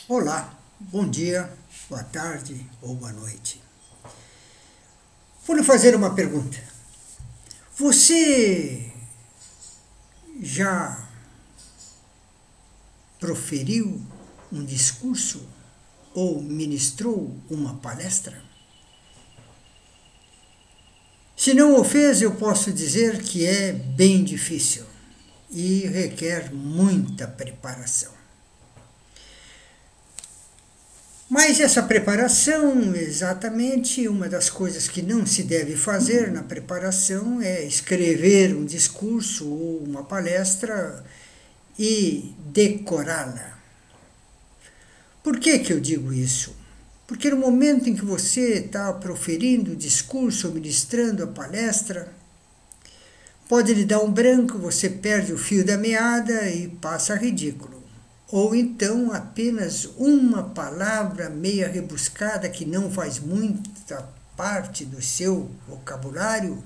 Olá, bom dia, boa tarde ou boa noite. Vou lhe fazer uma pergunta. Você já proferiu um discurso ou ministrou uma palestra? Se não o fez, eu posso dizer que é bem difícil e requer muita preparação. Mas essa preparação, exatamente, uma das coisas que não se deve fazer na preparação é escrever um discurso ou uma palestra e decorá-la. Por que eu digo isso? Porque no momento em que você está proferindo o discurso ou ministrando a palestra, pode lhe dar um branco, você perde o fio da meada e passa ridículo. Ou então apenas uma palavra meia rebuscada que não faz muita parte do seu vocabulário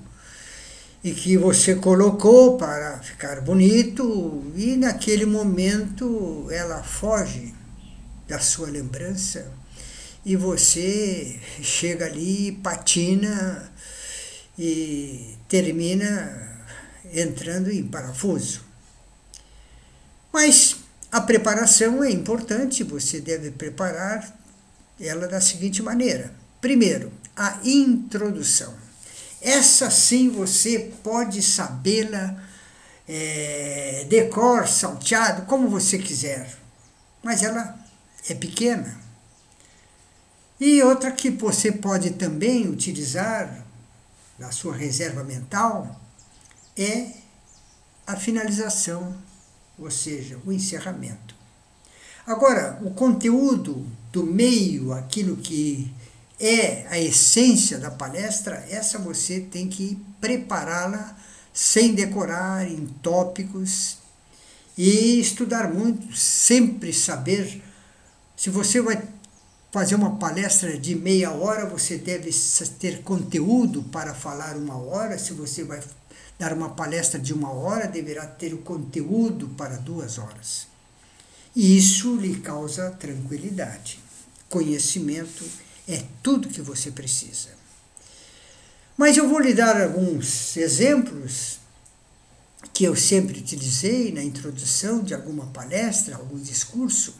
e que você colocou para ficar bonito e naquele momento ela foge da sua lembrança e você chega ali, patina e termina entrando em parafuso. Mas a preparação é importante, você deve preparar ela da seguinte maneira. Primeiro, a introdução. Essa sim você pode sabê-la de cor, salteado, como você quiser, mas ela é pequena. E outra que você pode também utilizar na sua reserva mental é a finalização, ou seja, o encerramento. Agora, o conteúdo do meio, aquilo que é a essência da palestra, essa você tem que prepará-la sem decorar, em tópicos, e estudar muito, sempre saber. Se você vai fazer uma palestra de meia hora, você deve ter conteúdo para falar 1 hora. Se você vai dar uma palestra de 1 hora, deverá ter o conteúdo para 2 horas. E isso lhe causa tranquilidade. Conhecimento é tudo que você precisa. Mas eu vou lhe dar alguns exemplos que eu sempre utilizei na introdução de alguma palestra, algum discurso.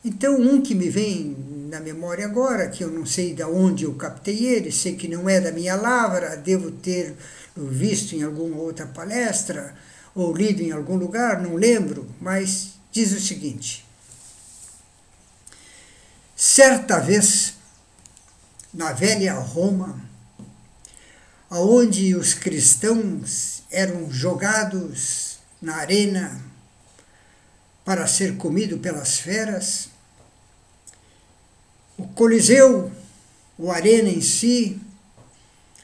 Então, um que me vem na memória agora, que eu não sei de onde eu captei ele, sei que não é da minha lavra, devo ter visto em alguma outra palestra, ou lido em algum lugar, não lembro, mas diz o seguinte. Certa vez, na velha Roma, onde os cristãos eram jogados na arena para ser comido pelas feras, o Coliseu, o arena em si,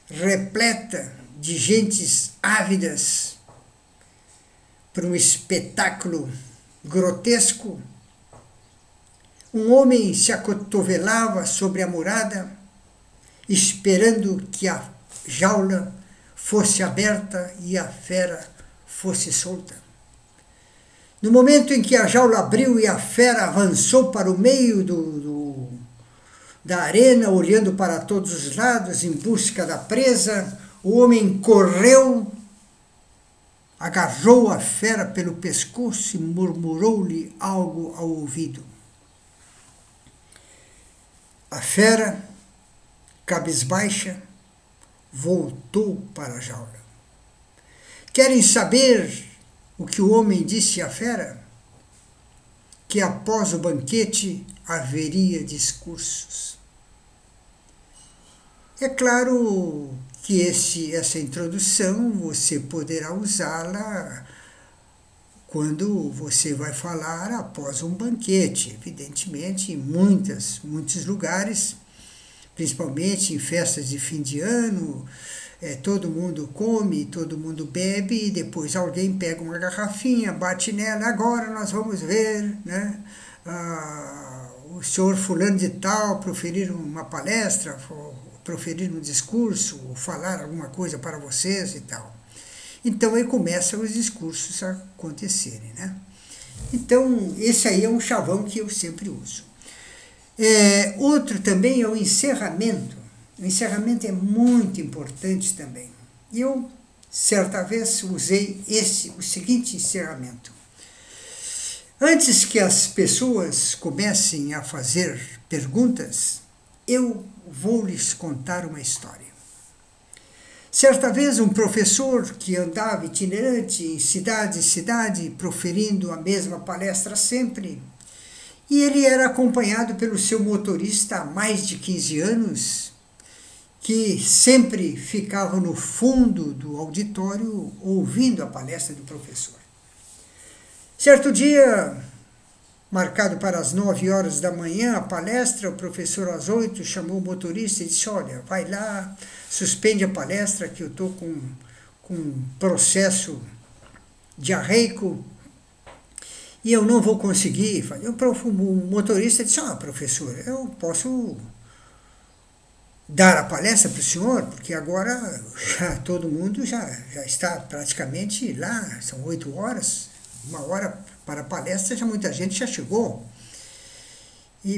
repleta de gentes ávidas para um espetáculo grotesco, um homem se acotovelava sobre a murada, esperando que a jaula fosse aberta e a fera fosse solta. No momento em que a jaula abriu e a fera avançou para o meio da arena, olhando para todos os lados em busca da presa, o homem correu, agarrou a fera pelo pescoço e murmurou-lhe algo ao ouvido. A fera, cabisbaixa, voltou para a jaula. Querem saber o que o homem disse à fera? Que após o banquete haveria discursos. É claro que essa introdução você poderá usá-la quando você vai falar após um banquete. Evidentemente, em muitos lugares, principalmente em festas de fim de ano, todo mundo come, todo mundo bebe, e depois alguém pega uma garrafinha, bate nela, agora nós vamos ver, né, o senhor fulano de tal proferir uma palestra, proferir um discurso, ou falar alguma coisa para vocês e tal. Então aí começam os discursos a acontecerem, né? Então Então, esse aí é um chavão que eu sempre uso. Outro também é o encerramento. O encerramento é muito importante também. Eu, certa vez, usei o seguinte encerramento. Antes que as pessoas comecem a fazer perguntas, eu vou lhes contar uma história. Certa vez, um professor que andava itinerante em cidade em cidade, proferindo a mesma palestra sempre, e ele era acompanhado pelo seu motorista há mais de 15 anos, que sempre ficava no fundo do auditório ouvindo a palestra do professor. Certo dia, marcado para as 9 horas da manhã, a palestra, o professor às 8 chamou o motorista e disse: olha, vai lá, suspende a palestra que eu estou com um processo diarreico e eu não vou conseguir. O motorista disse: professor, eu posso dar a palestra para o senhor, porque agora todo mundo já está praticamente lá, são 8 horas, 1 hora para a palestra, muita gente já chegou.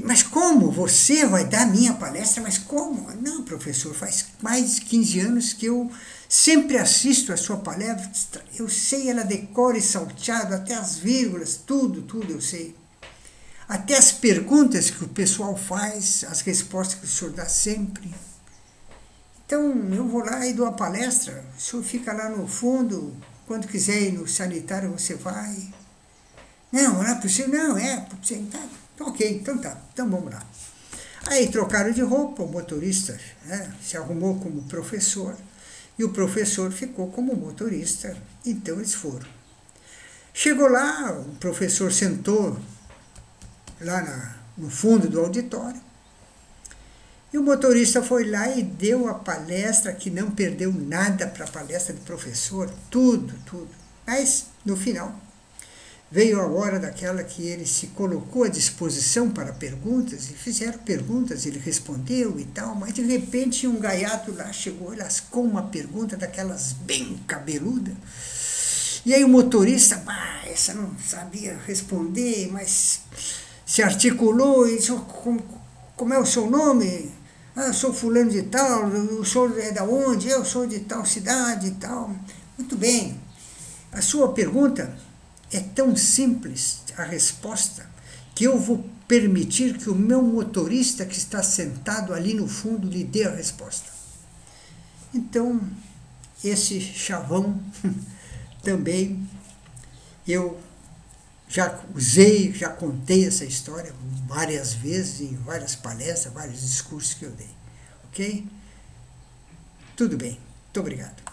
Mas como? Você vai dar a minha palestra? Mas como? Não, professor, faz mais de 15 anos que eu sempre assisto a sua palestra, eu sei ela decora e salteado, até as vírgulas, tudo eu sei. Até as perguntas que o pessoal faz, as respostas que o senhor dá sempre. Então, eu vou lá e dou a palestra, o senhor fica lá no fundo, quando quiser ir no sanitário você vai. Não é possível, não, tá, ok, então tá, então vamos lá. Aí trocaram de roupa, o motorista se arrumou como professor, e o professor ficou como motorista, então eles foram. Chegou lá, o professor sentou lá no fundo do auditório, e o motorista foi lá e deu a palestra, que não perdeu nada para a palestra do professor, tudo. Mas, no final, veio a hora daquela que ele se colocou à disposição para perguntas, e fizeram perguntas, ele respondeu e tal, mas de repente um gaiato lá chegou e lascou uma pergunta daquelas bem cabeluda. E aí o motorista, essa não sabia responder, mas se articulou e disse: como é o seu nome? Eu sou fulano de tal, o senhor é da onde? Eu sou de tal cidade e tal. Muito bem, a sua pergunta é tão simples, a resposta, que eu vou permitir que o meu motorista que está sentado ali no fundo lhe dê a resposta. Então, esse chavão também eu já usei, já contei essa história várias vezes, em várias palestras, vários discursos que eu dei. Ok? Tudo bem. Muito obrigado.